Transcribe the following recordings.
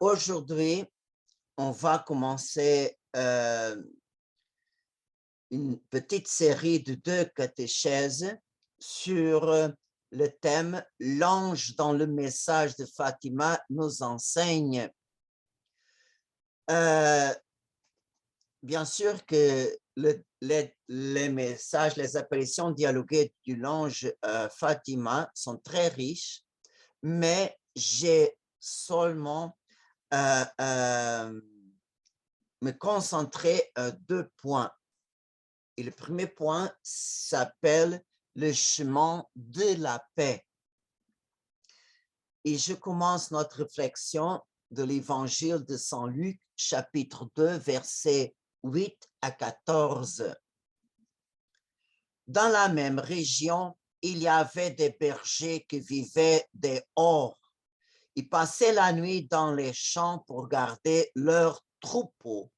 Aujourd'hui, on va commencer une petite série de 2 catéchèses sur le thème «L'ange dans le message de Fatima nous enseigne». Heu, Bien sûr que les messages, les apparitions dialoguées du l'ange, Fatima sont très riches, mais j'ai seulement, heu, hem me concentrer à 2 points. Et le premier point s'appelle le chemin de la paix. Et je commence notre réflexion de l'évangile de Saint Luc, chapitre 2, versets 8 à 14. Dans la même région, il y avait des bergers qui vivaient dehors. Ils passaient la nuit dans les champs pour garder leurs troupeaux.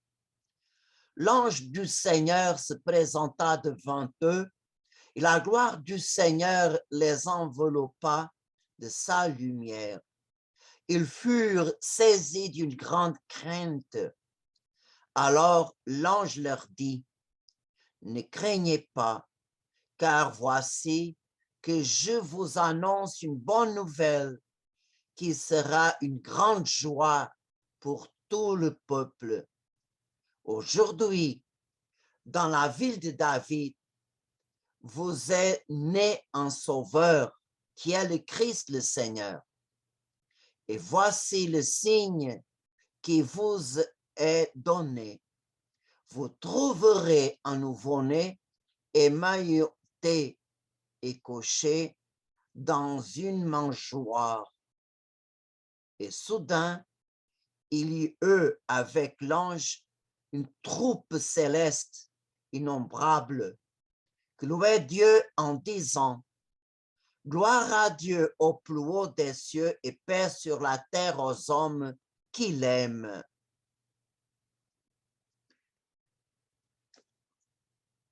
L'ange du Seigneur se présenta devant eux et la gloire du Seigneur les enveloppa de sa lumière. Ils furent saisis d'une grande crainte. Alors l'ange leur dit, ne craignez pas, car voici que je vous annonce une bonne nouvelle qui sera une grande joie pour tout le peuple. Aujourd'hui, dans la ville de David, vous est né un sauveur qui est le Christ le Seigneur. Et voici le signe qui vous est donné. Vous trouverez un nouveau-né émailloté et couché dans une mangeoire. Et soudain, il y eut avec l'ange une troupe céleste innombrable qui louait Dieu en disant, gloire à Dieu au plus haut des cieux et paix sur la terre aux hommes qui l'aiment.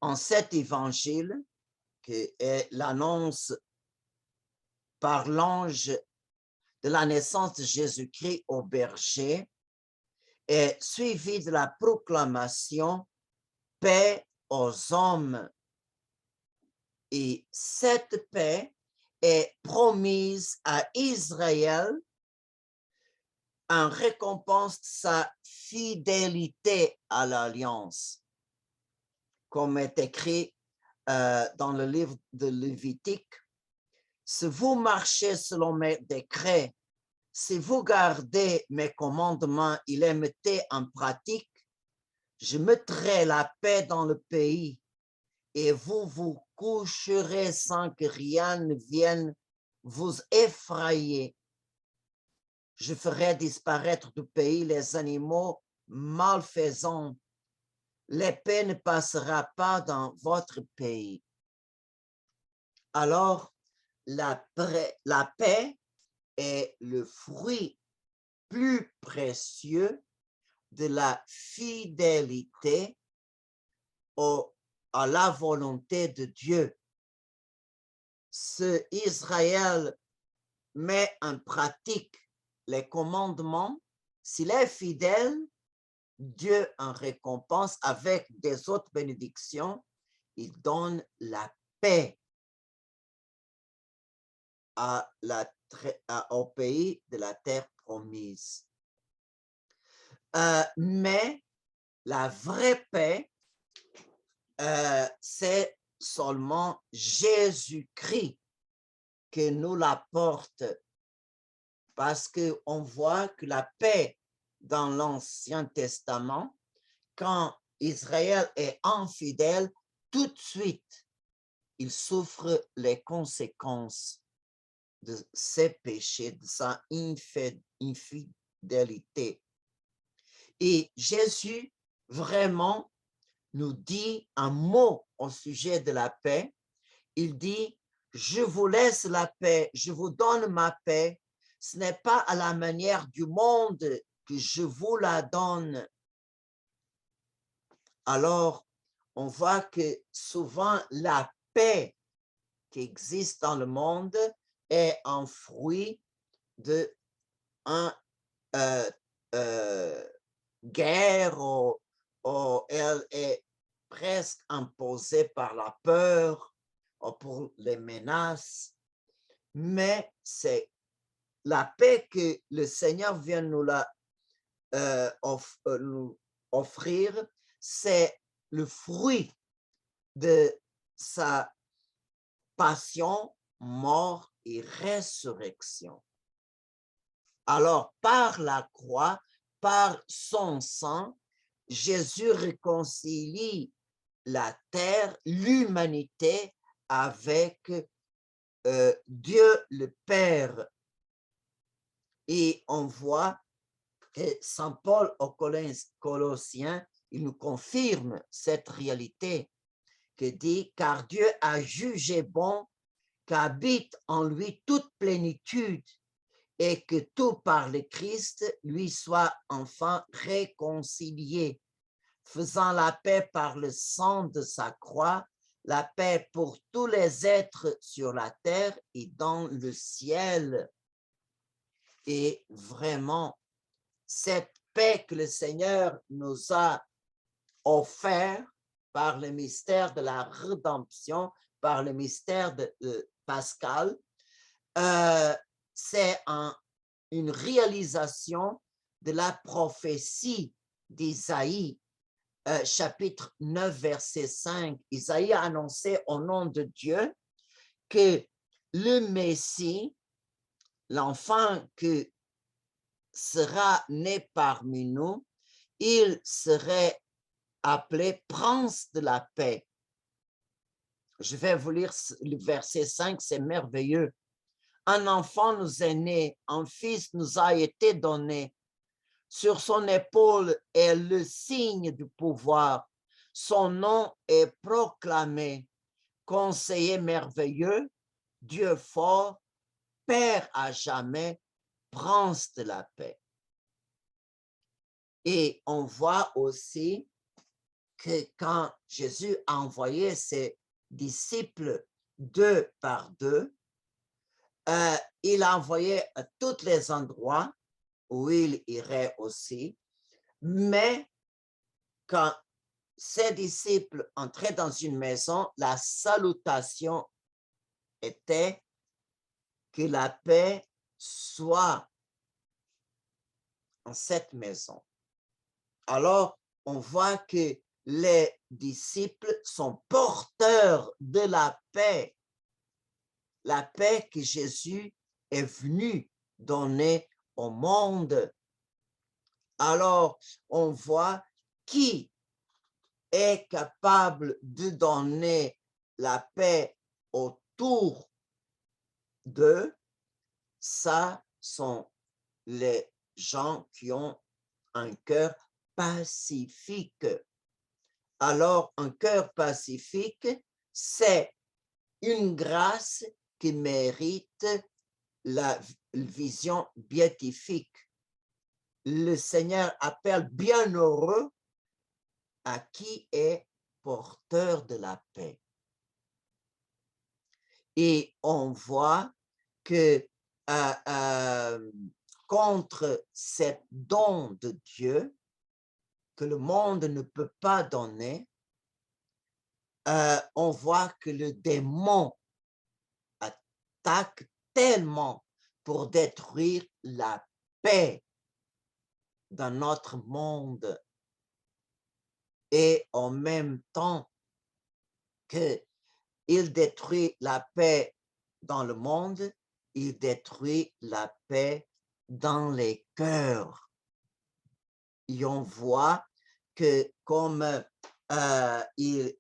En cet évangile, qui est l'annonce par l'ange de la naissance de Jésus-Christ au berger, est suivi de la proclamation paix aux hommes. Et cette paix est promise à Israël en récompense de sa fidélité à l'alliance, comme est écrit dans le livre de Lévitique. Si vous marchez selon mes décrets, si vous gardez mes commandements et les mettez en pratique, je mettrai la paix dans le pays et vous vous coucherez sans que rien ne vienne vous effrayer. Je ferai disparaître du pays les animaux malfaisants. L'épée ne passera pas dans votre pays. Alors, la paix est le fruit plus précieux de la fidélité à la volonté de Dieu. Si Israël met en pratique les commandements, s'il est fidèle, Dieu en récompense avec des autres bénédictions, il donne la paix au pays de la terre promise. Mais la vraie paix, c'est seulement Jésus-Christ qui nous l'apporte, parce qu'on voit que la paix dans l'Ancien Testament, quand Israël est infidèle, tout de suite, il souffre les conséquences de ses péchés, de sa infidélité. Et Jésus vraiment nous dit un mot au sujet de la paix. Il dit, je vous laisse la paix, je vous donne ma paix. Ce n'est pas à la manière du monde que je vous la donne. Alors, on voit que souvent la paix qui existe dans le monde est un fruit d'un euh, euh, guerre ou elle est presque imposée par la peur ou pour les menaces, mais c'est la paix que le Seigneur vient nous offrir, c'est le fruit de sa passion, mort et résurrection. Alors, par la croix, par son sang, Jésus réconcilie la terre, l'humanité avec Dieu le Père. Et on voit que Saint Paul aux Colossiens, il nous confirme cette réalité, que dit, car Dieu a jugé bon qu'habite en lui toute plénitude et que tout par le Christ lui soit enfin réconcilié, faisant la paix par le sang de sa croix, la paix pour tous les êtres sur la terre et dans le ciel. Et vraiment, cette paix que le Seigneur nous a offert par le mystère de la rédemption, par le mystère de Pascal, c'est une réalisation de la prophétie d'Isaïe, chapitre 9, verset 5. Isaïe a annoncé au nom de Dieu que le Messie, l'enfant que sera né parmi nous, il serait appelé prince de la paix. Je vais vous lire le verset 5, c'est merveilleux. Un enfant nous est né, un fils nous a été donné. Sur son épaule est le signe du pouvoir. Son nom est proclamé. Conseiller merveilleux, Dieu fort, Père à jamais, prince de la paix. Et on voit aussi que quand Jésus a envoyé ses disciples deux par deux, il a envoyé à tous les endroits où il irait aussi, mais quand ses disciples entraient dans une maison, la salutation était que la paix soit en cette maison. Alors, on voit que les disciples sont porteurs de la paix que Jésus est venu donner au monde. Alors, on voit qui est capable de donner la paix autour d'eux. Ça sont les gens qui ont un cœur pacifique. Alors, un cœur pacifique, c'est une grâce qui mérite la vision béatifique. Le Seigneur appelle bienheureux à qui est porteur de la paix. Et on voit que contre cet don de Dieu que le monde ne peut pas donner, on voit que le démon attaque tellement pour détruire la paix dans notre monde. Et en même temps qu'il détruit la paix dans le monde, il détruit la paix dans les cœurs. Et on voit que comme il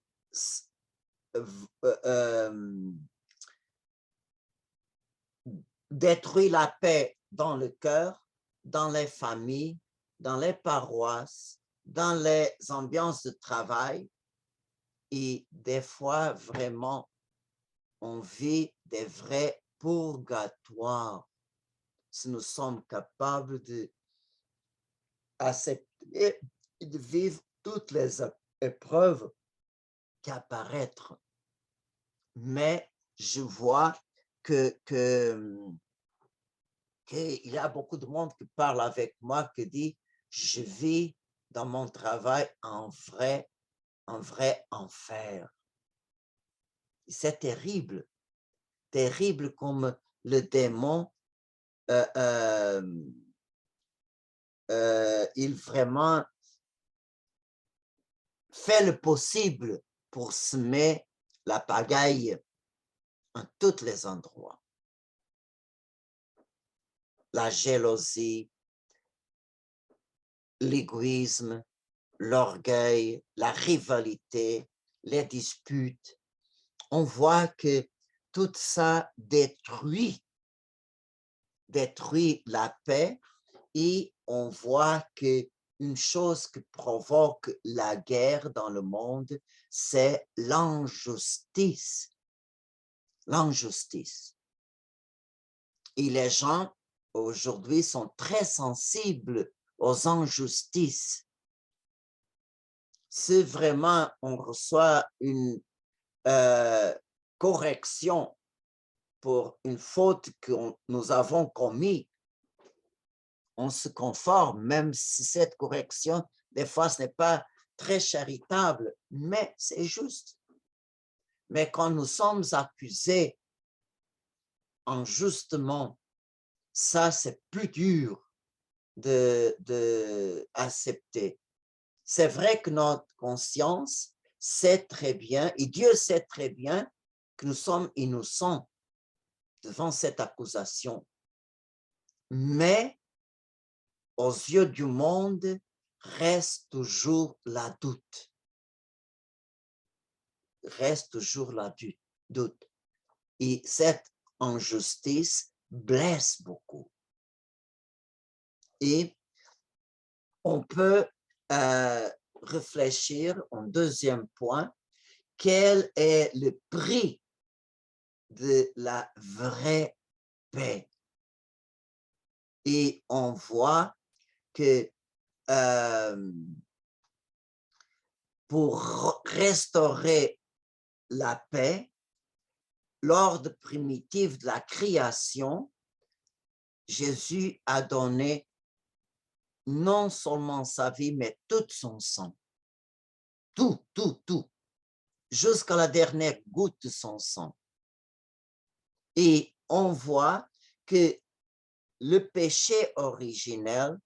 détruit la paix dans le cœur, dans les familles, dans les paroisses, dans les ambiances de travail, et des fois, vraiment, on vit des vrais purgatoires si nous sommes capables d'accepter et de vivre toutes les épreuves qui apparaissent. Mais je vois que qu'il y a beaucoup de monde qui parle avec moi, qui dit, je vis dans mon travail un vrai enfer. C'est terrible, terrible comme le démon, il vraiment fait le possible pour semer la pagaille en tous les endroits. La jalousie, l'égoïsme, l'orgueil, la rivalité, les disputes. On voit que tout ça détruit la paix et on voit que une chose qui provoque la guerre dans le monde, c'est l'injustice. L'injustice. Et les gens aujourd'hui sont très sensibles aux injustices. Si vraiment on reçoit une correction pour une faute que nous avons commise, on se conforme, même si cette correction, des fois, ce n'est pas très charitable, mais c'est juste. Mais quand nous sommes accusés injustement, ça, c'est plus dur d'accepter. C'est vrai que notre conscience sait très bien, et Dieu sait très bien que nous sommes innocents devant cette accusation. Mais aux yeux du monde, reste toujours la doute. Reste toujours la doute. Et cette injustice blesse beaucoup. Et on peut réfléchir en deuxième point, quel est le prix de la vraie paix? Et on voit que pour restaurer la paix, l'ordre primitif de la création, Jésus a donné non seulement sa vie, mais tout son sang. Tout, jusqu'à la dernière goutte de son sang. Et on voit que le péché originel,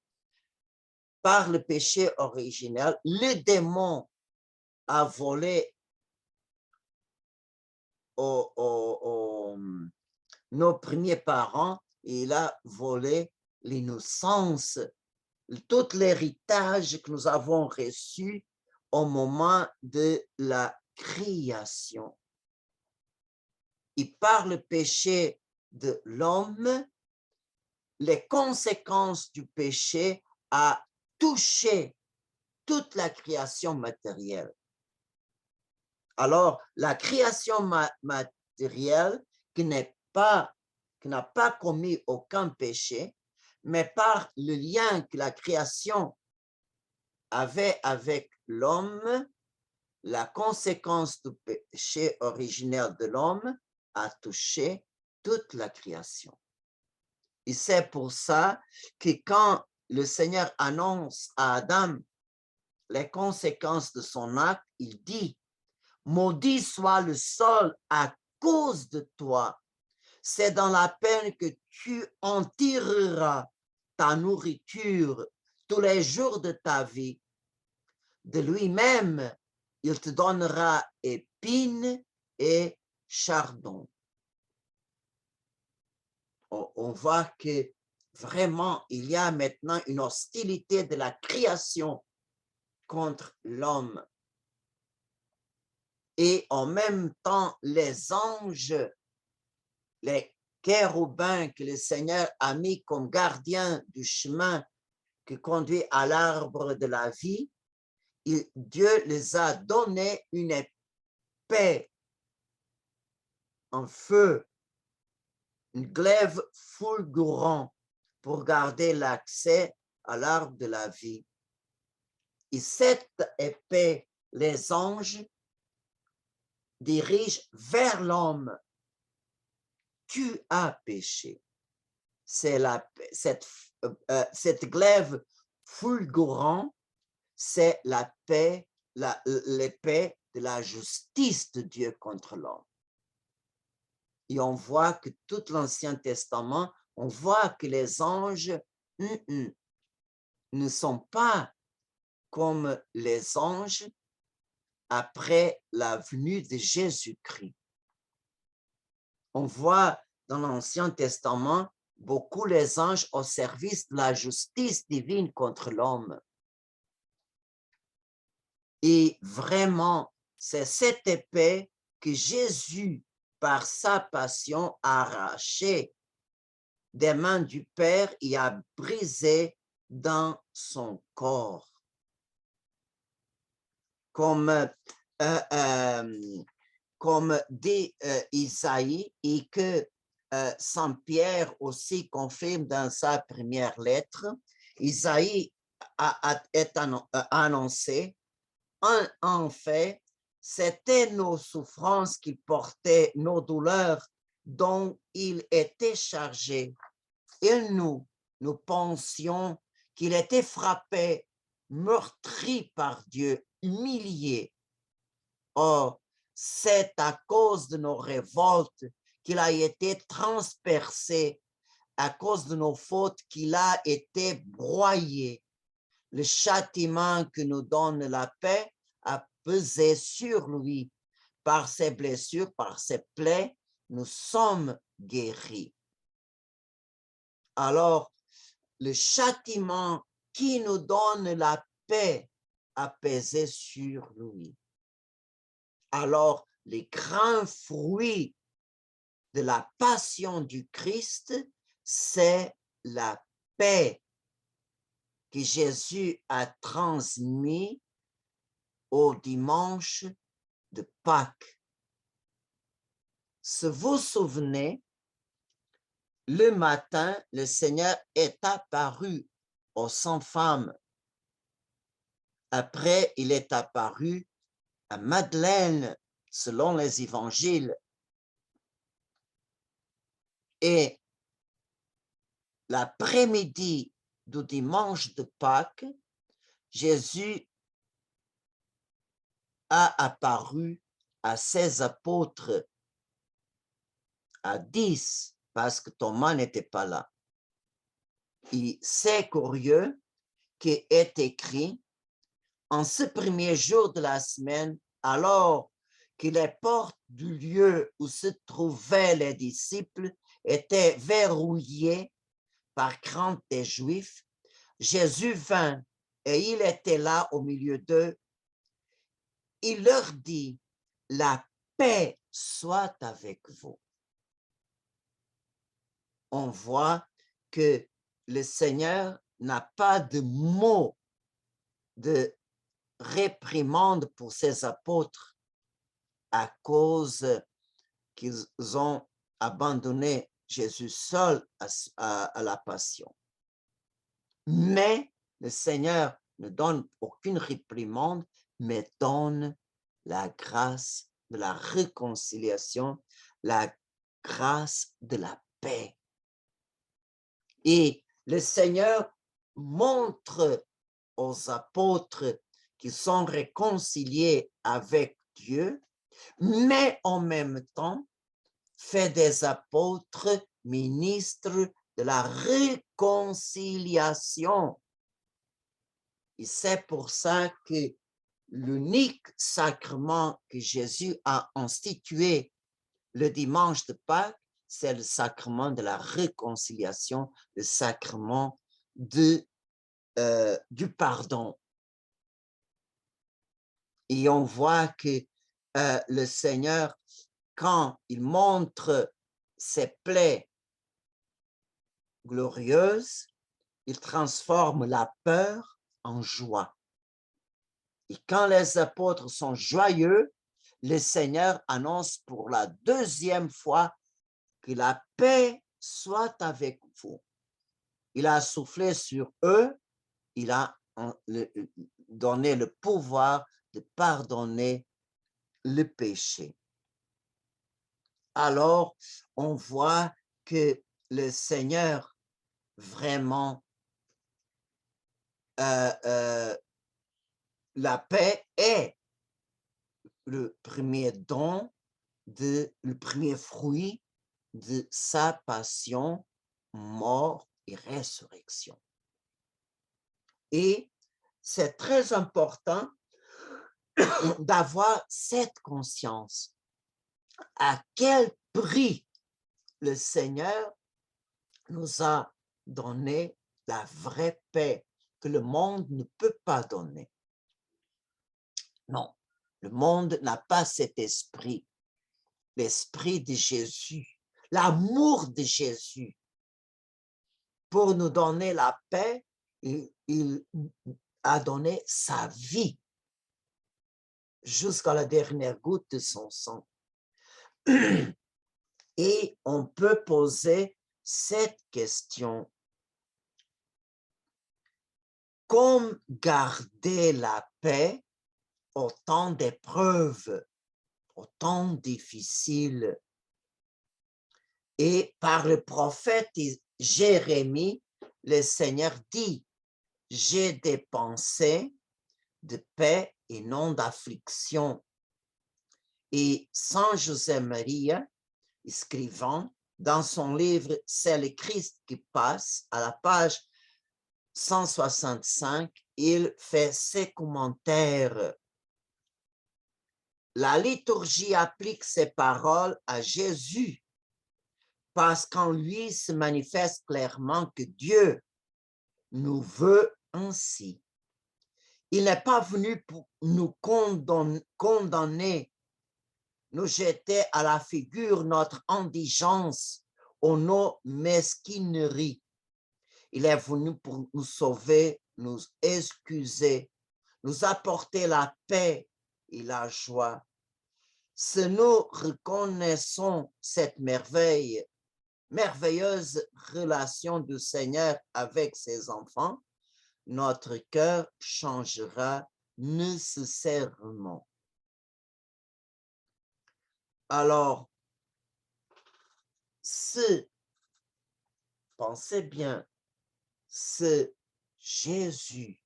par le péché originel, le démon a volé nos premiers parents, et il a volé l'innocence, tout l'héritage que nous avons reçu au moment de la création. Et par le péché de l'homme, les conséquences du péché ont touché toute la création matérielle. Alors, la création matérielle qui n'a pas commis aucun péché, mais par le lien que la création avait avec l'homme, la conséquence du péché originel de l'homme a touché toute la création. Et c'est pour ça que quand le Seigneur annonce à Adam les conséquences de son acte, il dit, « Maudit soit le sol à cause de toi. C'est dans la peine que tu en tireras ta nourriture tous les jours de ta vie. De lui-même, il te donnera épines et chardon. » On voit que vraiment, il y a maintenant une hostilité de la création contre l'homme. Et en même temps, les anges, les chérubins que le Seigneur a mis comme gardiens du chemin qui conduit à l'arbre de la vie, Dieu les a donné une épée, un feu, une glaive fulgurant pour garder l'accès à l'arbre de la vie. Et cette épée, les anges dirigent vers l'homme. Tu as péché. C'est cette glaive fulgurante, c'est la paix, l'épée de la justice de Dieu contre l'homme. Et on voit que tout l'Ancien Testament, on voit que les anges ne sont pas comme les anges après la venue de Jésus-Christ. On voit dans l'Ancien Testament beaucoup les anges au service de la justice divine contre l'homme. Et vraiment, c'est cette épée que Jésus, par sa passion, a arrachée des mains du Père et a brisé dans son corps. Comme dit Isaïe, et que Saint Pierre aussi confirme dans sa première lettre, Isaïe a annoncé, en fait, c'était nos souffrances qu'il portait, nos douleurs dont il était chargé. Et nous pensions qu'il était frappé, meurtri par Dieu, humilié. Or, c'est à cause de nos révoltes qu'il a été transpercé, à cause de nos fautes qu'il a été broyé. Le châtiment que nous donne la paix a pesé sur lui. Par ses blessures, par ses plaies, nous sommes guéris. Alors, le châtiment qui nous donne la paix a pesé sur lui. Alors, les grands fruits de la passion du Christ, c'est la paix que Jésus a transmis au dimanche de Pâques. Si vous vous souvenez, le matin, le Seigneur est apparu aux 100 femmes. Après, il est apparu à Madeleine, selon les évangiles. Et l'après-midi du dimanche de Pâques, Jésus a apparu à ses apôtres, à 10, parce que Thomas n'était pas là. Et c'est curieux qu'il est écrit, en ce premier jour de la semaine, alors que les portes du lieu où se trouvaient les disciples étaient verrouillées par crainte des Juifs, Jésus vint et il était là au milieu d'eux. Il leur dit, la paix soit avec vous. On voit que le Seigneur n'a pas de mots de réprimande pour ses apôtres à cause qu'ils ont abandonné Jésus seul à la passion. Mais le Seigneur ne donne aucune réprimande, mais donne la grâce de la réconciliation, la grâce de la paix. Et le Seigneur montre aux apôtres qui sont réconciliés avec Dieu, mais en même temps fait des apôtres ministres de la réconciliation. Et c'est pour ça que l'unique sacrement que Jésus a institué le dimanche de Pâques, c'est le sacrement de la réconciliation, le sacrement du pardon. Et on voit que le Seigneur, quand il montre ses plaies glorieuses, il transforme la peur en joie. Et quand les apôtres sont joyeux, le Seigneur annonce pour la deuxième fois que la paix soit avec vous. Il a soufflé sur eux, il a donné le pouvoir de pardonner le péché. Alors, on voit que le Seigneur vraiment la paix est le premier don, le premier fruit de sa passion, mort et résurrection. Et c'est très important d'avoir cette conscience. À quel prix le Seigneur nous a donné la vraie paix que le monde ne peut pas donner. Non, le monde n'a pas cet esprit, l'esprit de Jésus, l'amour de Jésus. Pour nous donner la paix, il a donné sa vie jusqu'à la dernière goutte de son sang. Et on peut poser cette question. Comment garder la paix au temps d'épreuves, au temps difficiles? Et par le prophète Jérémie, le Seigneur dit, « J'ai des pensées de paix et non d'affliction. » Et Saint José-Marie, écrivant dans son livre « C'est le Christ qui passe » à la page 165, il fait ses commentaires. La liturgie applique ces paroles à Jésus parce qu'en lui se manifeste clairement que Dieu nous veut ainsi. Il n'est pas venu pour nous condamner, nous jeter à la figure notre indigence ou nos mesquineries. Il est venu pour nous sauver, nous excuser, nous apporter la paix et la joie. Si nous reconnaissons cette merveilleuse relation du Seigneur avec ses enfants, notre cœur changera nécessairement. Alors, pensez bien, si Jésus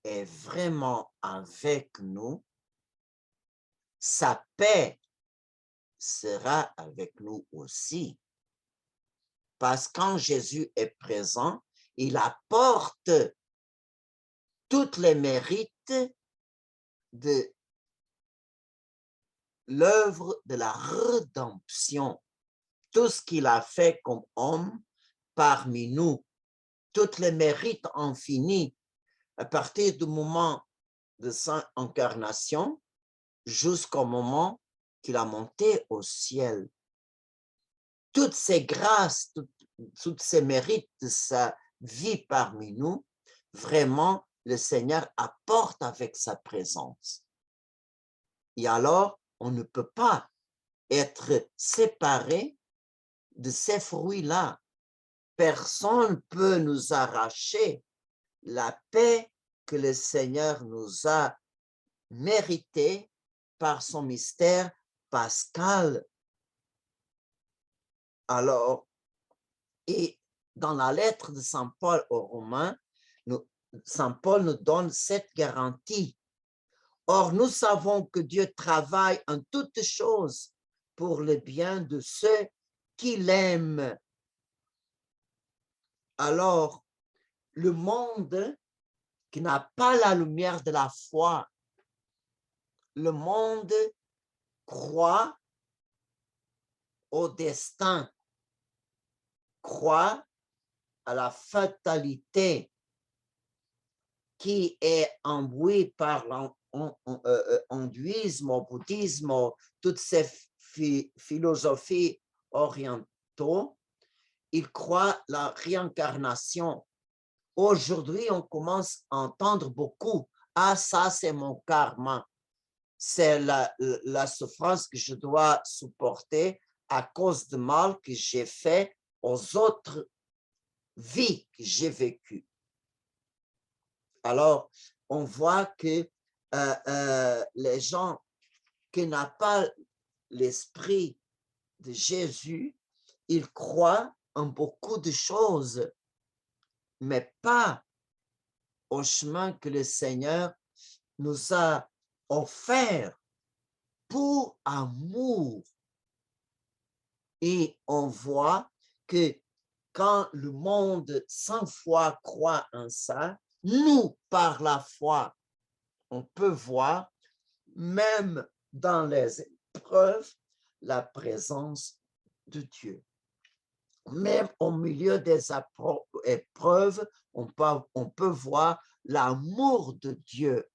est vraiment avec nous, sa paix sera avec nous aussi. Parce que quand Jésus est présent, il apporte tous les mérites de l'œuvre de la rédemption. Tout ce qu'il a fait comme homme parmi nous, tous les mérites infinis à partir du moment de sa incarnation jusqu'au moment qu'il a monté au ciel. Toutes ces grâces, tous ces mérites de sa vie parmi nous, vraiment, le Seigneur apporte avec sa présence. Et alors, on ne peut pas être séparé de ces fruits-là. Personne ne peut nous arracher la paix que le Seigneur nous a méritée par son mystère pascal. Alors, et dans la lettre de Saint Paul aux Romains, Saint Paul nous donne cette garantie. Or, nous savons que Dieu travaille en toutes choses pour le bien de ceux qui l'aiment. Alors, le monde qui n'a pas la lumière de la foi, le monde croit au destin, croit à la fatalité qui est imbuée par l'hindouisme, au bouddhisme, toutes ces philosophies orientaux. Ils croient la réincarnation. Aujourd'hui, on commence à entendre beaucoup. Ah, ça, c'est mon karma. C'est la souffrance que je dois supporter à cause du mal que j'ai fait aux autres vies que j'ai vécues. Alors, on voit que les gens qui n'ont pas l'esprit de Jésus, ils croient en beaucoup de choses mais pas au chemin que le Seigneur nous a offert pour amour. Et on voit que quand le monde sans foi croit en ça, nous, par la foi, on peut voir, même dans les épreuves, la présence de Dieu. Même au milieu des épreuves, on peut voir l'amour de Dieu.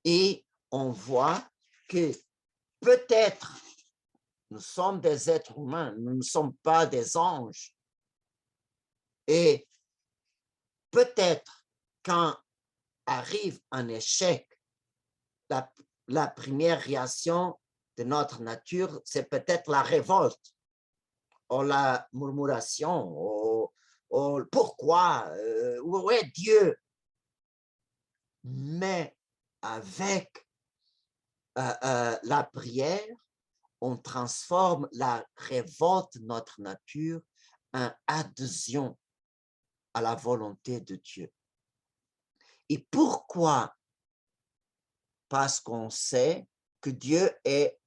Et on voit que peut-être nous sommes des êtres humains, nous ne sommes pas des anges. Et peut-être quand arrive un échec, la première réaction de notre nature, c'est peut-être la révolte, ou la murmuration, ou pourquoi, où est Dieu? Mais avec la prière, on transforme la révolte de notre nature en adhésion à la volonté de Dieu. Et pourquoi? Parce qu'on sait que Dieu est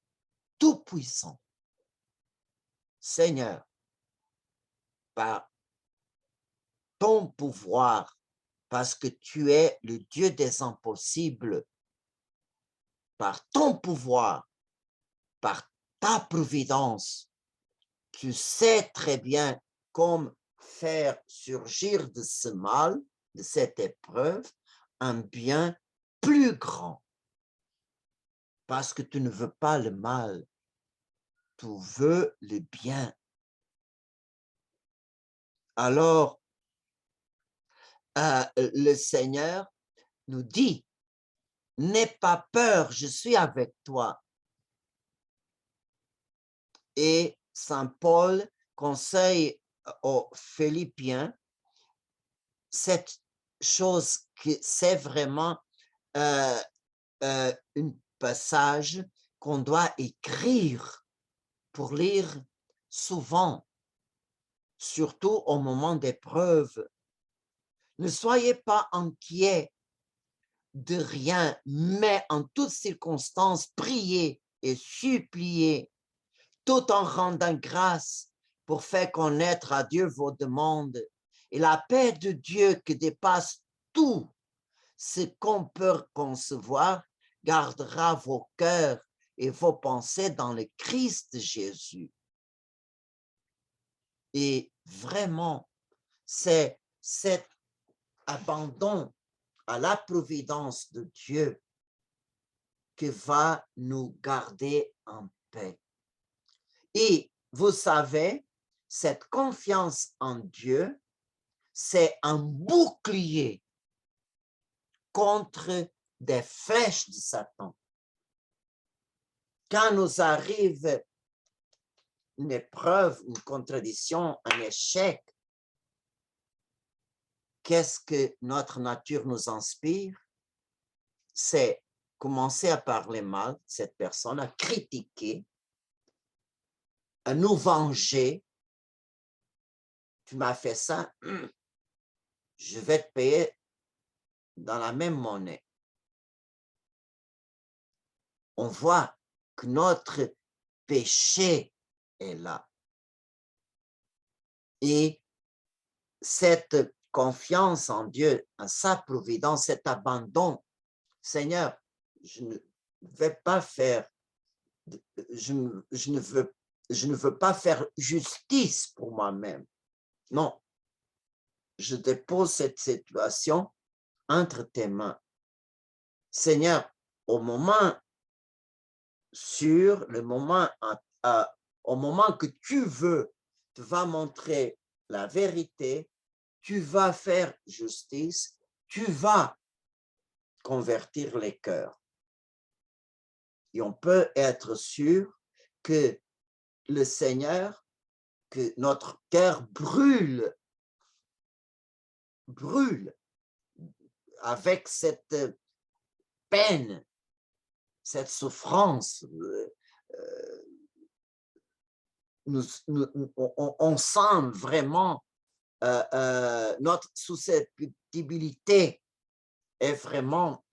tout-puissant. Seigneur, par ton pouvoir, parce que tu es le Dieu des impossibles, par ton pouvoir, par ta providence, tu sais très bien comment faire surgir de ce mal, de cette épreuve, un bien plus grand. Parce que tu ne veux pas le mal, tu veux le bien. Alors, le Seigneur nous dit, n'aie pas peur, je suis avec toi. Et Saint Paul conseille aux Philippiens cette chose que c'est vraiment un passage qu'on doit écrire pour lire souvent, surtout au moment d'épreuve. Ne soyez pas inquiets de rien, mais en toutes circonstances, priez et suppliez, tout en rendant grâce pour faire connaître à Dieu vos demandes. Et la paix de Dieu qui dépasse tout ce qu'on peut concevoir gardera vos cœurs et vos pensées dans le Christ Jésus. Et vraiment, c'est cet abandon à la providence de Dieu qui va nous garder en paix. Et vous savez, cette confiance en Dieu, c'est un bouclier contre des flèches de Satan. Quand nous arrive une épreuve, une contradiction, un échec, qu'est-ce que notre nature nous inspire? C'est commencer à parler mal de cette personne, à critiquer, à nous venger. Tu m'as fait ça, je vais te payer dans la même monnaie. On voit que notre péché est là. Et cette confiance en Dieu, en sa providence, cet abandon, Seigneur, je ne vais pas faire, je ne veux pas faire justice pour moi-même. Non, je dépose cette situation entre tes mains. Seigneur, au moment sûr, le moment, au moment que tu veux, tu vas montrer la vérité, tu vas faire justice, tu vas convertir les cœurs. Et on peut être sûr que le Seigneur, que notre cœur brûle avec cette peine, cette souffrance. On sent vraiment notre susceptibilité est vraiment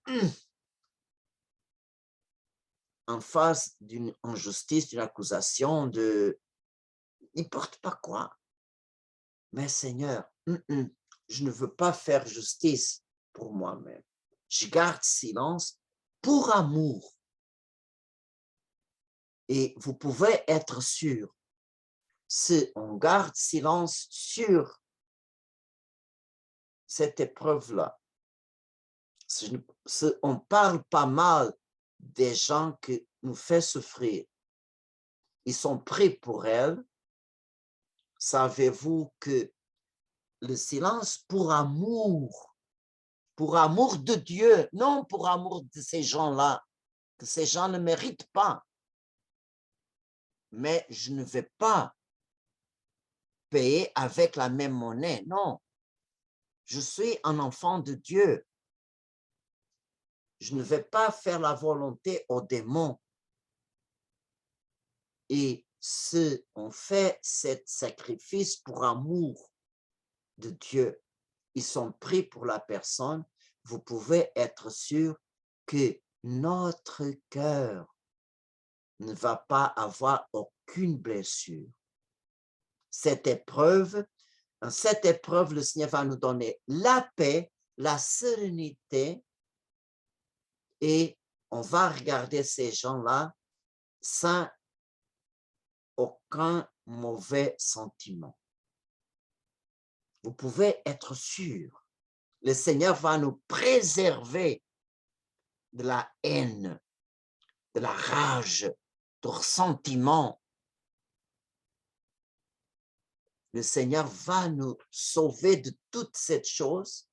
en face d'une injustice, d'une accusation, de n'importe pas quoi. Mais Seigneur, je ne veux pas faire justice pour moi-même. Je garde silence pour amour. Et vous pouvez être sûr, si on garde silence sur cette épreuve-là, si on parle pas mal des gens qui nous font souffrir, ils sont pris pour elles, savez-vous que le silence pour amour de Dieu, non pour amour de ces gens-là, que ces gens ne méritent pas, mais je ne vais pas payer avec la même monnaie, non. Je suis un enfant de Dieu. Je ne vais pas faire la volonté aux démons. Et si on fait ce sacrifice pour amour de Dieu, ils sont pris pour la personne, vous pouvez être sûr que notre cœur ne va pas avoir aucune blessure. Cette épreuve, le Seigneur va nous donner la paix, la sérénité, et on va regarder ces gens-là sans aucun mauvais sentiment. Vous pouvez être sûr, le Seigneur va nous préserver de la haine, de la rage, de ressentiment. Le Seigneur va nous sauver de toutes ces choses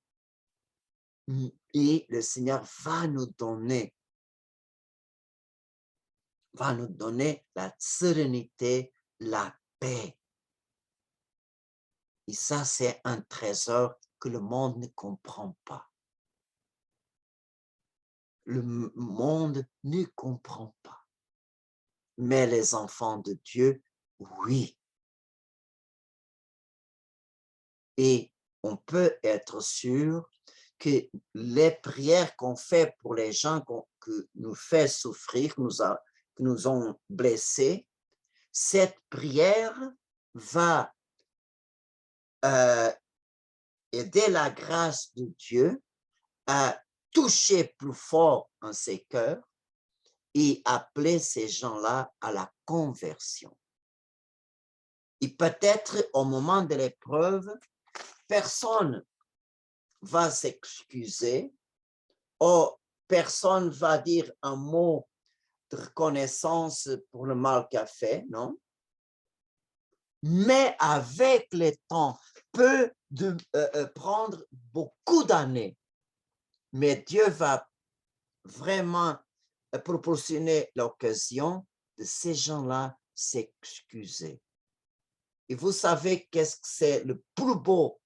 et le Seigneur va nous donner la sérénité, la paix. Et ça, c'est un trésor que le monde ne comprend pas. Le monde ne comprend pas. Mais les enfants de Dieu, oui. Et on peut être sûr que les prières qu'on fait pour les gens que nous fait souffrir, que nous ont blessés, cette prière va aider la grâce de Dieu à toucher plus fort en ces cœurs et appeler ces gens-là à la conversion. Et peut-être au moment de l'épreuve, personne va s'excuser ou personne va dire un mot de reconnaissance pour le mal qu'a fait, non? Mais avec le temps, peut prendre beaucoup d'années. Mais Dieu va vraiment proportionner l'occasion de ces gens-là s'excuser. Et vous savez qu'est-ce que c'est le plus beau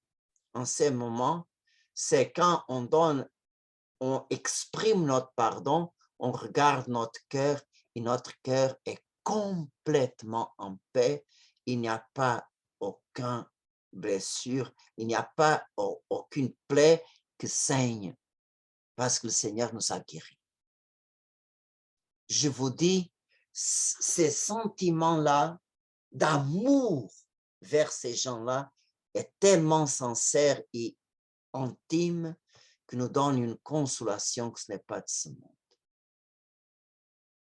en ces moments? C'est quand on exprime notre pardon, on regarde notre cœur et notre cœur est complètement en paix. Il n'y a pas aucune blessure, il n'y a pas aucune plaie qui saigne parce que le Seigneur nous a guéris. Je vous dis, ces sentiments-là d'amour vers ces gens-là est tellement sincère et intime que nous donne une consolation que ce n'est pas de ce monde.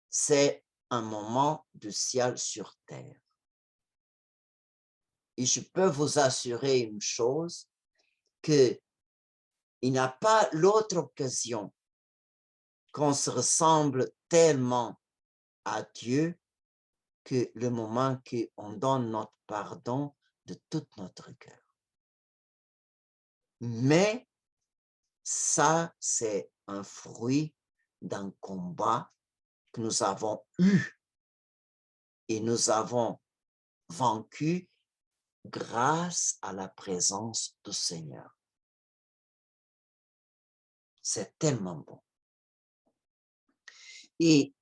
C'est un moment de ciel sur terre. Et je peux vous assurer une chose, qu'il n'y a pas l'autre occasion qu'on se ressemble tellement à Dieu que le moment qu'on donne notre pardon de tout notre cœur. Mais ça, c'est un fruit d'un combat que nous avons eu et nous avons vaincu grâce à la présence du Seigneur. C'est tellement bon. Et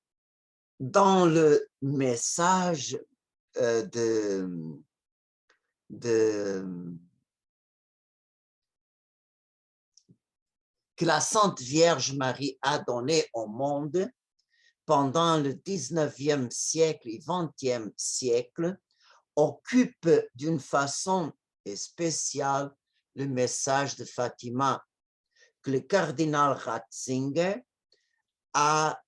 dans le message de que la Sainte Vierge Marie a donné au monde pendant le 19e siècle et 20e siècle occupe d'une façon spéciale le message de Fatima que le cardinal Ratzinger a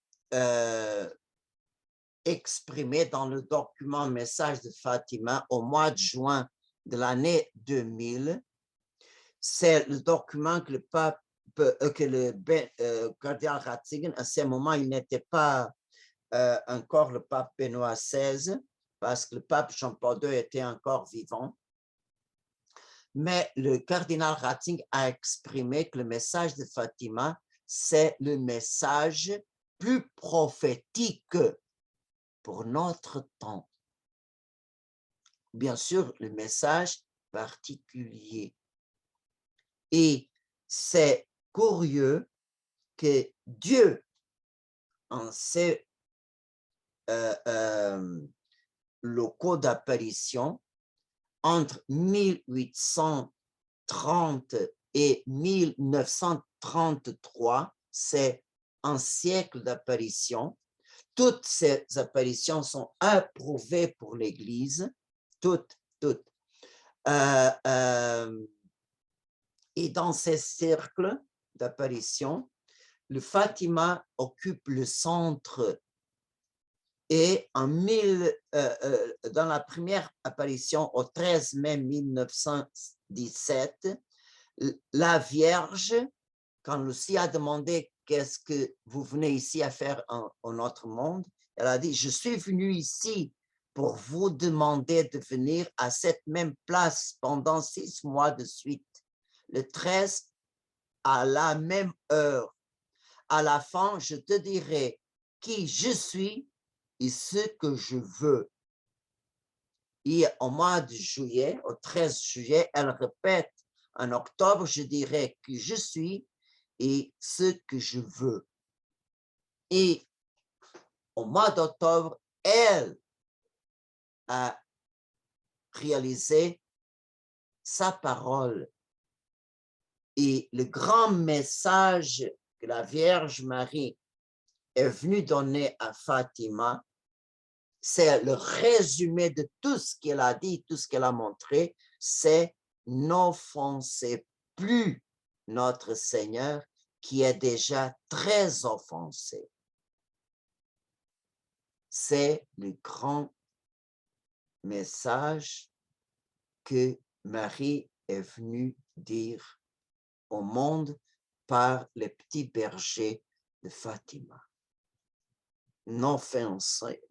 exprimé dans le document Message de Fatima au mois de juin de l'année 2000. C'est le document que le pape, que le cardinal Ratzinger, à ce moment, il n'était pas encore le pape Benoît XVI, parce que le pape Jean-Paul II était encore vivant. Mais le cardinal Ratzinger a exprimé que le message de Fatima, c'est le message plus prophétique pour notre temps. Bien sûr, le message particulier. Et c'est curieux que Dieu, en ces locaux d'apparition, entre 1830 et 1933, c'est un siècle d'apparition. Toutes ces apparitions sont approuvées pour l'Église, toutes. Et dans ces cercles d'apparition, le Fatima occupe le centre. Et dans la première apparition, au 13 mai 1917, la Vierge, quand Lucie a demandé « Qu'est-ce que vous venez ici à faire en notre monde ?» Elle a dit « Je suis venue ici pour vous demander de venir à cette même place pendant 6 mois de suite, le 13 à la même heure. À la fin, je te dirai qui je suis et ce que je veux. » Et au mois de juillet, au 13 juillet, elle répète, en octobre, je dirai qui je suis et ce que je veux. Et au mois d'octobre, elle a réalisé sa parole. Et le grand message que la Vierge Marie est venue donner à Fatima, c'est le résumé de tout ce qu'elle a dit, tout ce qu'elle a montré, c'est n'offensez plus notre Seigneur qui est déjà très offensé. C'est le grand message que Marie est venue dire au monde par les petits bergers de Fatima. N'offensez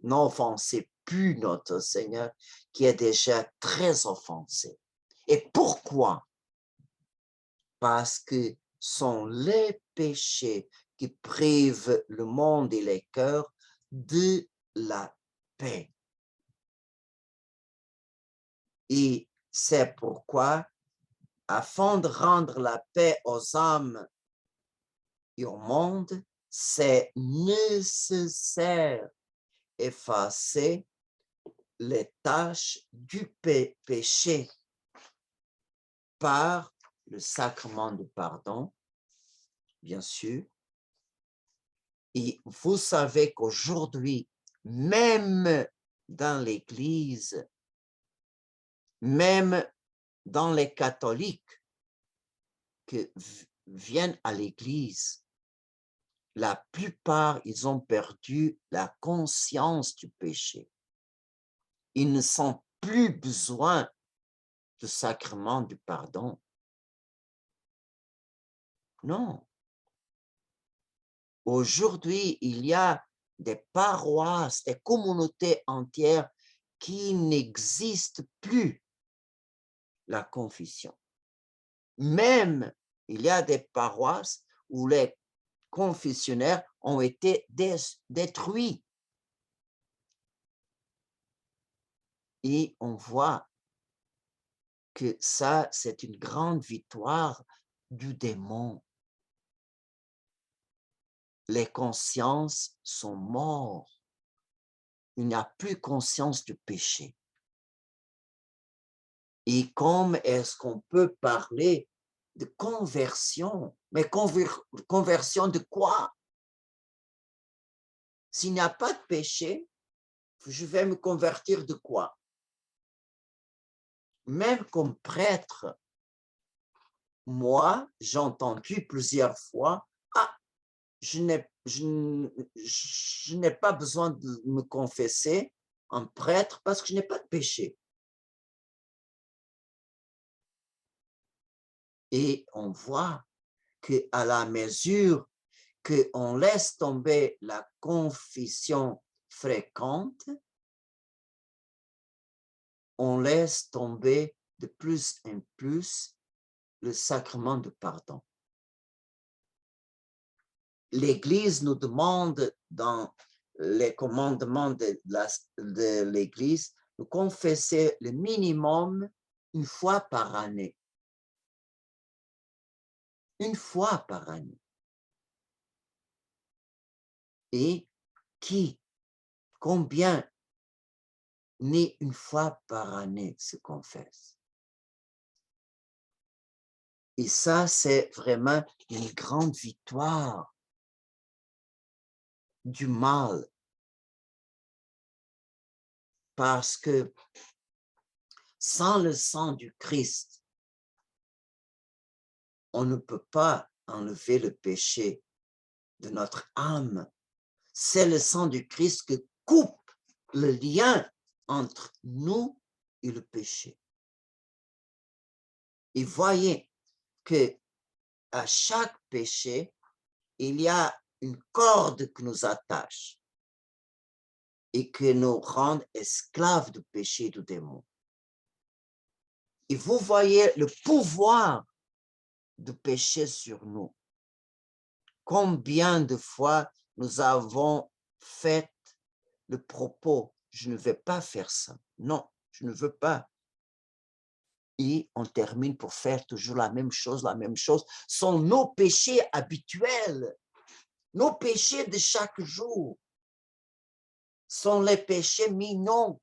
plus notre Seigneur qui est déjà très offensé. Et pourquoi? Parce que sont les péchés qui privent le monde et les cœurs de la paix. Et c'est pourquoi, afin de rendre la paix aux âmes et au monde, c'est nécessaire effacer les tâches du péché par le sacrement du pardon, bien sûr. Et vous savez qu'aujourd'hui, même dans l'Église, même dans les catholiques qui viennent à l'Église, la plupart, ils ont perdu la conscience du péché. Ils ne sont plus besoin du sacrement du pardon. Non. Aujourd'hui, il y a des paroisses, des communautés entières qui n'existent plus la confession. Même, il y a des paroisses où les confessionnaires ont été détruits. Et on voit que ça, c'est une grande victoire du démon. Les consciences sont mortes. Il n'y a plus conscience du péché. Et comment est-ce qu'on peut parler de conversion Mais conversion de quoi? S'il n'y a pas de péché, je vais me convertir de quoi? Même comme prêtre, moi, j'ai entendu plusieurs fois, ah, je n'ai pas besoin de me confesser en prêtre parce que je n'ai pas de péché. Et on voit qu'à la mesure qu'on laisse tomber la confession fréquente, on laisse tomber de plus en plus le sacrement de pardon. L'Église nous demande dans les commandements de l'Église de confesser le minimum une fois par année. Une fois par année. Et combien ni une fois par année se confesse? Et ça, c'est vraiment une grande victoire du mal. Parce que sans le sang du Christ, on ne peut pas enlever le péché de notre âme. C'est le sang du Christ qui coupe le lien entre nous et le péché. Et voyez que à chaque péché, il y a une corde qui nous attache et qui nous rend esclaves du péché et du démon. Et vous voyez le pouvoir du péché sur nous. Combien de fois nous avons fait le propos, je ne vais pas faire ça. Non, je ne veux pas. Et on termine pour faire toujours la même chose, sont nos péchés habituels, nos péchés de chaque jour, sont les péchés mignons,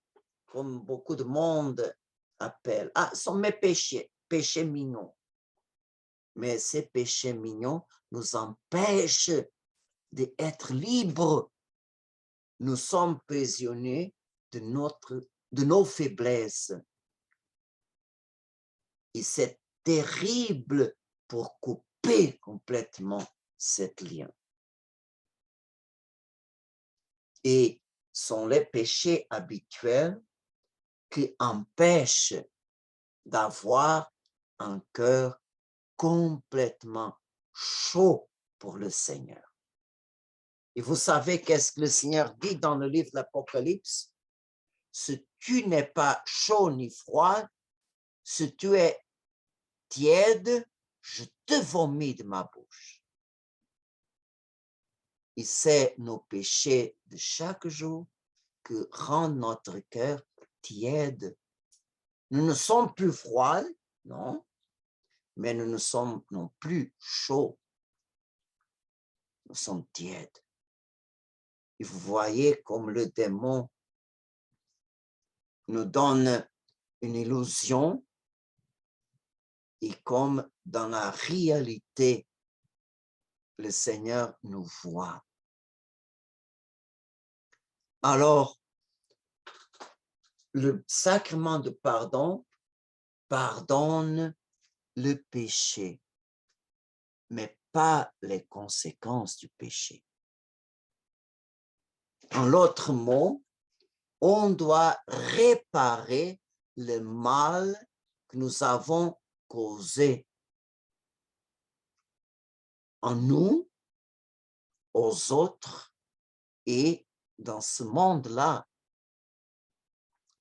comme beaucoup de monde appelle. Ah, sont mes péchés mignons. Mais ces péchés mignons nous empêchent d'être libres. Nous sommes prisonniers de nos faiblesses. Et c'est terrible pour couper complètement cet lien. Et sont les péchés habituels qui empêchent d'avoir un cœur complètement chaud pour le Seigneur. Et vous savez qu'est-ce que le Seigneur dit dans le livre de l'Apocalypse? Si tu n'es pas chaud ni froid, si tu es tiède, je te vomis de ma bouche. Et c'est nos péchés de chaque jour qui rendent notre cœur tiède. Nous ne sommes plus froids, non, mais nous ne sommes non plus chauds. Nous sommes tièdes. Et vous voyez comme le démon nous donne une illusion et comme dans la réalité, le Seigneur nous voit. Alors, le sacrement de pardon pardonne le péché, mais pas les conséquences du péché. En l'autre mot, on doit réparer le mal que nous avons causé en nous, aux autres et dans ce monde-là.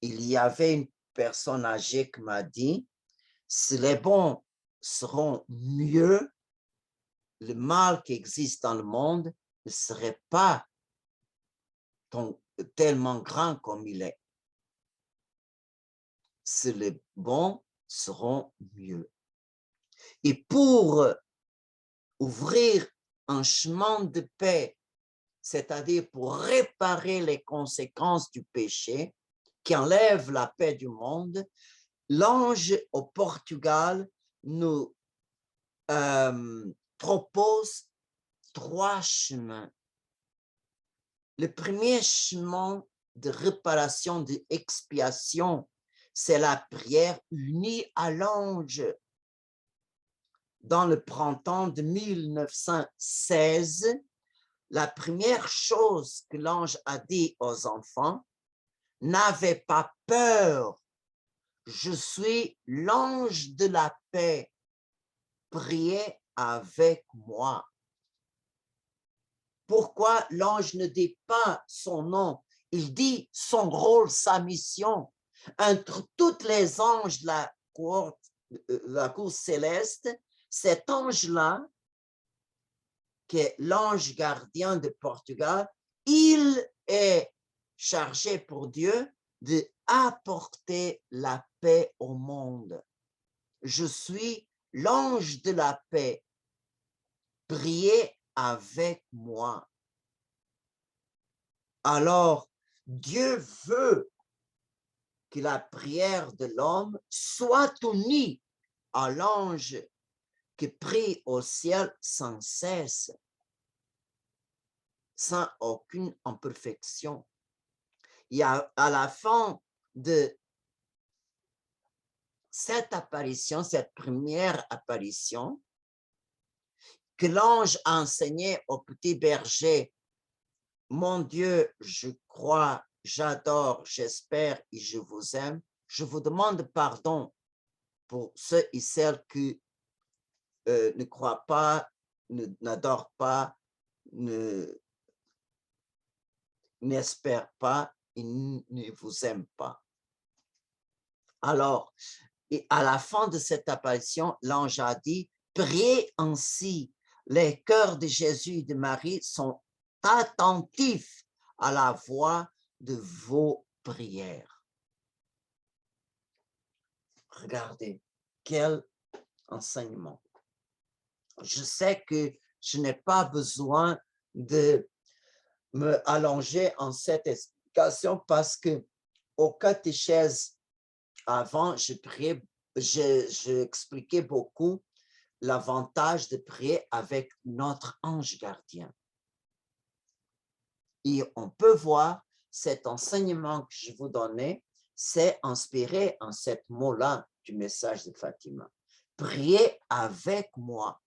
Il y avait une personne âgée qui m'a dit, si les bons seront mieux, le mal qui existe dans le monde ne serait pas tellement grand comme il est. Si les bons seront mieux. Et pour ouvrir un chemin de paix, c'est-à-dire pour réparer les conséquences du péché qui enlève la paix du monde, l'ange au Portugal nous propose trois chemins. Le premier chemin de réparation, d'expiation, c'est la prière unie à l'ange. Dans le printemps de 1916, la première chose que l'ange a dit aux enfants, « N'avez pas peur, je suis l'ange de la paix, priez avec moi. » Pourquoi l'ange ne dit pas son nom? Il dit son rôle, sa mission. Entre tous les anges de la cour céleste, cet ange-là, qui est l'ange gardien de Portugal, il est chargé pour Dieu d'apporter la paix au monde. Je suis l'ange de la paix. Priez avec moi. Alors, Dieu veut que la prière de l'homme soit unie à l'ange qui prie au ciel sans cesse, sans aucune imperfection. Et à la fin de cette apparition, cette première apparition, que l'ange a enseigné au petit berger, « Mon Dieu, je crois, j'adore, j'espère et je vous aime. Je vous demande pardon pour ceux et celles qui ne croient pas, n'adorent pas, n'espèrent pas et ne vous aiment pas. » Alors, et à la fin de cette apparition, l'ange a dit, « Priez ainsi, les cœurs de Jésus et de Marie sont attentifs à la voix de vos prières. » Regardez, quel enseignement. Je sais que je n'ai pas besoin de me allonger en cette explication parce que au catéchèse avant, j'expliquais beaucoup l'avantage de prier avec notre ange gardien. Et on peut voir cet enseignement que je vous donnais, c'est inspiré en cette mot-là du message de Fatima. Priez avec moi.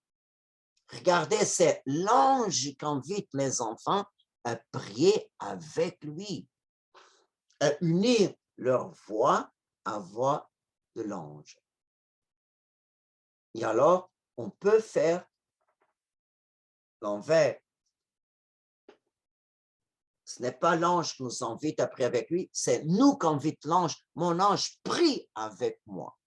Regardez, c'est l'ange qui invite les enfants à prier avec lui, à unir leur voix à voix de l'ange. Et alors, on peut faire l'envers. Ce n'est pas l'ange qui nous invite à prier avec lui, c'est nous qui invite l'ange. Mon ange prie avec moi.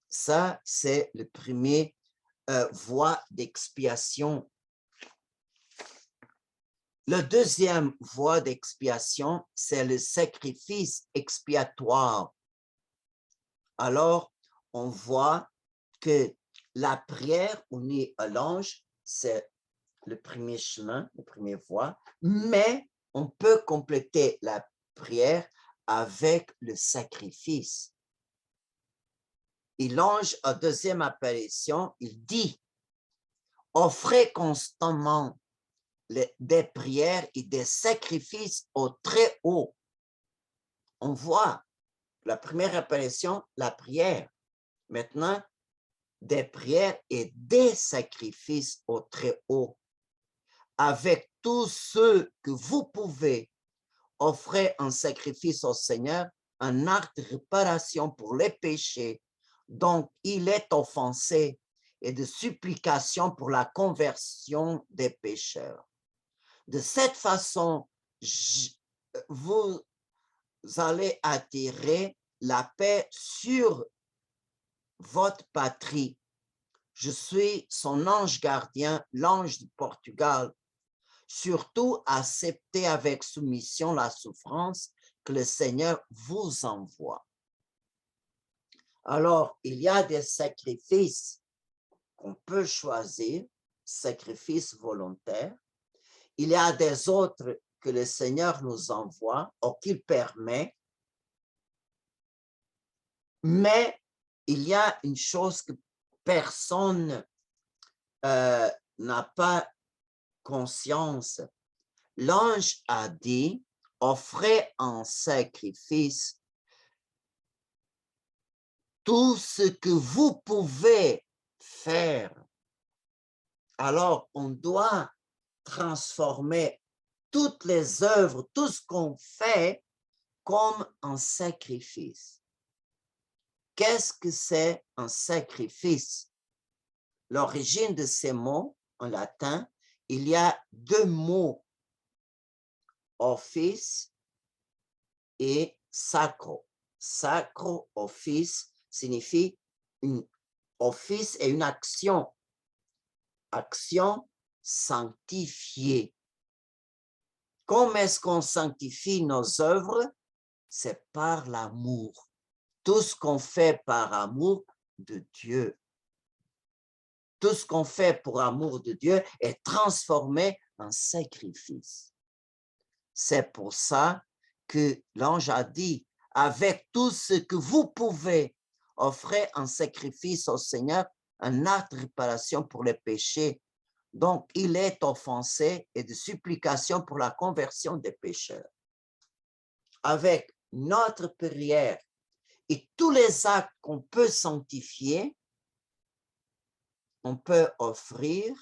Ça, c'est le premier voie d'expiation. Le deuxième voie d'expiation, c'est le sacrifice expiatoire. Alors, on voit que la prière unie à l'ange, c'est le premier chemin, la première voie, mais on peut compléter la prière avec le sacrifice. Et l'ange, à deuxième apparition, il dit, offrez constamment des prières et des sacrifices au très haut. On voit la première apparition, la prière. Maintenant, des prières et des sacrifices au très haut. Avec tous ceux que vous pouvez, offrir un sacrifice au Seigneur, un acte de réparation pour les péchés dont il est offensé et de supplication pour la conversion des pécheurs. De cette façon, vous allez attirer la paix sur votre patrie. Je suis son ange gardien, l'ange du Portugal. Surtout, acceptez avec soumission la souffrance que le Seigneur vous envoie. Alors, il y a des sacrifices qu'on peut choisir, sacrifices volontaires. Il y a des autres que le Seigneur nous envoie ou qu'il permet. Mais il y a une chose que personne n'a pas conscience. L'ange a dit, offrez en sacrifice tout ce que vous pouvez faire. Alors, on doit transformer toutes les œuvres, tout ce qu'on fait comme un sacrifice. Qu'est-ce que c'est un sacrifice? L'origine de ces mots en latin, il y a deux mots, office et sacro. Sacro, office, signifie office et une action. Action sanctifiée. Comment est-ce qu'on sanctifie nos œuvres? C'est par l'amour. Tout ce qu'on fait par amour de Dieu. Tout ce qu'on fait pour amour de Dieu est transformé en sacrifice. C'est pour ça que l'ange a dit, avec tout ce que vous pouvez, offrir un sacrifice au Seigneur, un acte de réparation pour les péchés. Donc, il est offensé et de supplication pour la conversion des pécheurs. Avec notre prière et tous les actes qu'on peut sanctifier, on peut offrir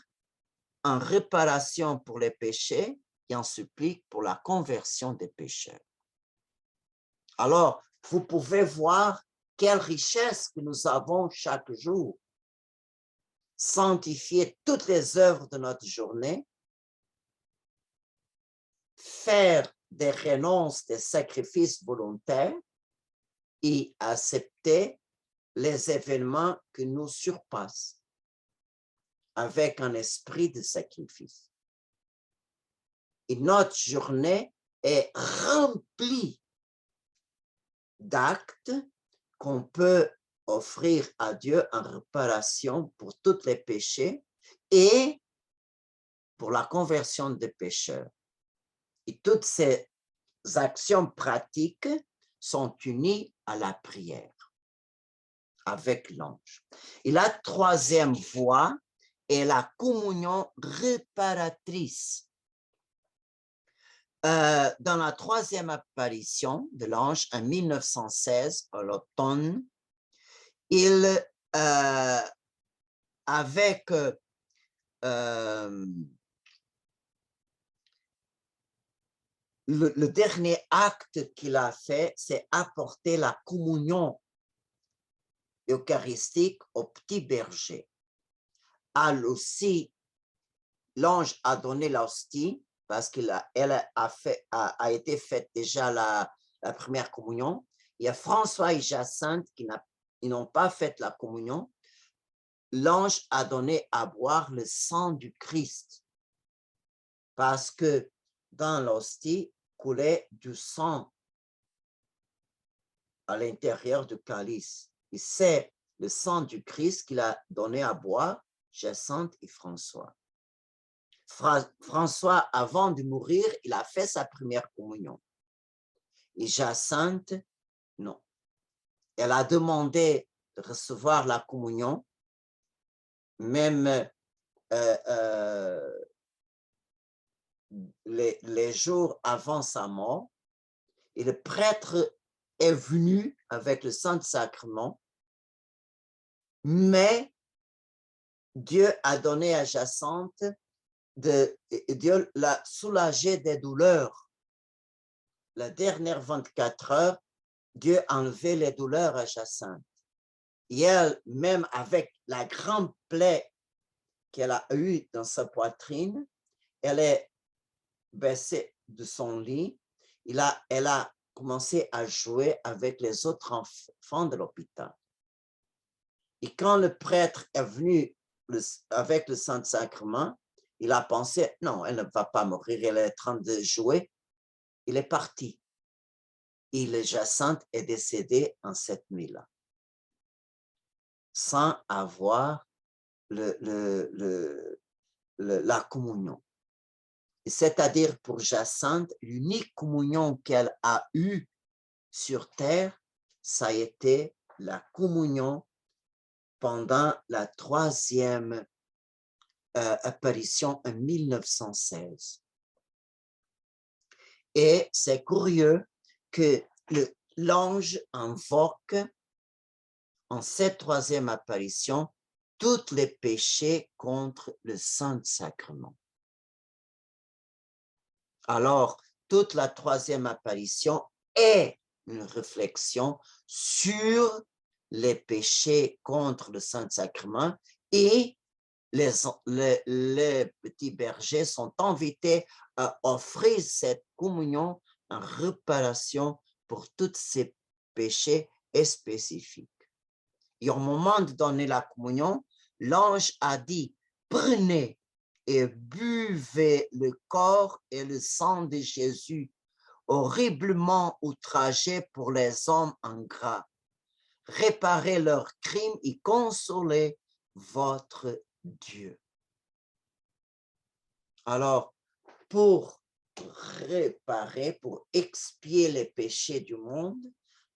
en réparation pour les péchés et en supplique pour la conversion des pécheurs. Alors, vous pouvez voir quelle richesse que nous avons chaque jour. Sanctifier toutes les œuvres de notre journée, faire des renonces, des sacrifices volontaires et accepter les événements que nous surpassent avec un esprit de sacrifice. Et notre journée est remplie d'actes qu'on peut offrir à Dieu en réparation pour tous les péchés et pour la conversion des pécheurs. Et toutes ces actions pratiques sont unies à la prière avec l'ange. Et la troisième voie est la communion réparatrice. Dans la troisième apparition de l'ange en 1916, à l'automne, il, avec le dernier acte qu'il a fait, c'est apporter la communion eucharistique au petit berger. Aussi, l'ange a donné l'hostie parce qu'elle a été faite déjà la première communion. Il y a François et Jacinthe qui n'ont pas fait la communion. L'ange a donné à boire le sang du Christ parce que dans l'hostie coulait du sang à l'intérieur du calice. Et c'est le sang du Christ qu'il a donné à boire, Jacinthe et François. François, avant de mourir, il a fait sa première communion. Et Jacinthe, non. Elle a demandé de recevoir la communion, même les jours avant sa mort. Et le prêtre est venu avec le Saint-Sacrement, mais Dieu a donné à Jacinthe, Dieu l'a soulagé des douleurs. La dernière 24 heures, Dieu a enlevé les douleurs à Jacinthe. Et elle, même avec la grande plaie qu'elle a eue dans sa poitrine, elle est baissée de son lit. Elle a commencé à jouer avec les autres enfants de l'hôpital. Et quand le prêtre est venu avec le Saint-Sacrement, il a pensé, non, elle ne va pas mourir, elle est en train de jouer. Il est parti. Et le Jacinthe est décédé en cette nuit-là, sans avoir la communion. C'est-à-dire pour Jacinthe, l'unique communion qu'elle a eue sur terre, ça a été la communion pendant la troisième apparition en 1916. Et c'est curieux que l'ange invoque en cette troisième apparition tous les péchés contre le Saint-Sacrement. Alors, toute la troisième apparition est une réflexion sur les péchés contre le Saint-Sacrement et les petits bergers sont invités à offrir cette communion en réparation pour tous ces péchés spécifiques. Et au moment de donner la communion, l'ange a dit, prenez et buvez le corps et le sang de Jésus, horriblement outragé pour les hommes ingrats. Réparez leurs crimes et consolez votre Dieu. Alors, pour réparer, pour expier les péchés du monde,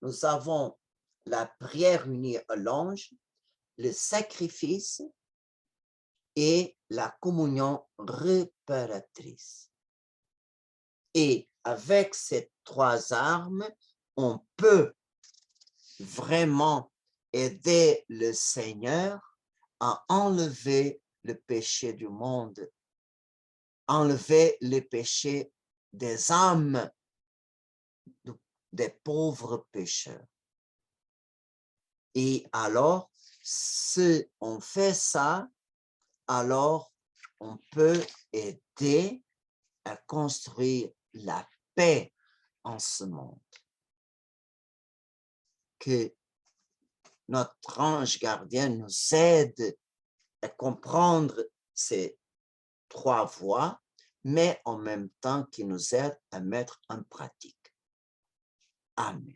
nous avons la prière unie à l'ange, le sacrifice et la communion réparatrice. Et avec ces trois armes, on peut vraiment aider le Seigneur à enlever le péché du monde, enlever les péchés des âmes des pauvres pécheurs. Et alors, si on fait ça, alors on peut aider à construire la paix en ce monde. Que notre ange gardien nous aide à comprendre ces trois voies, mais en même temps qu'il nous aide à mettre en pratique. Amen.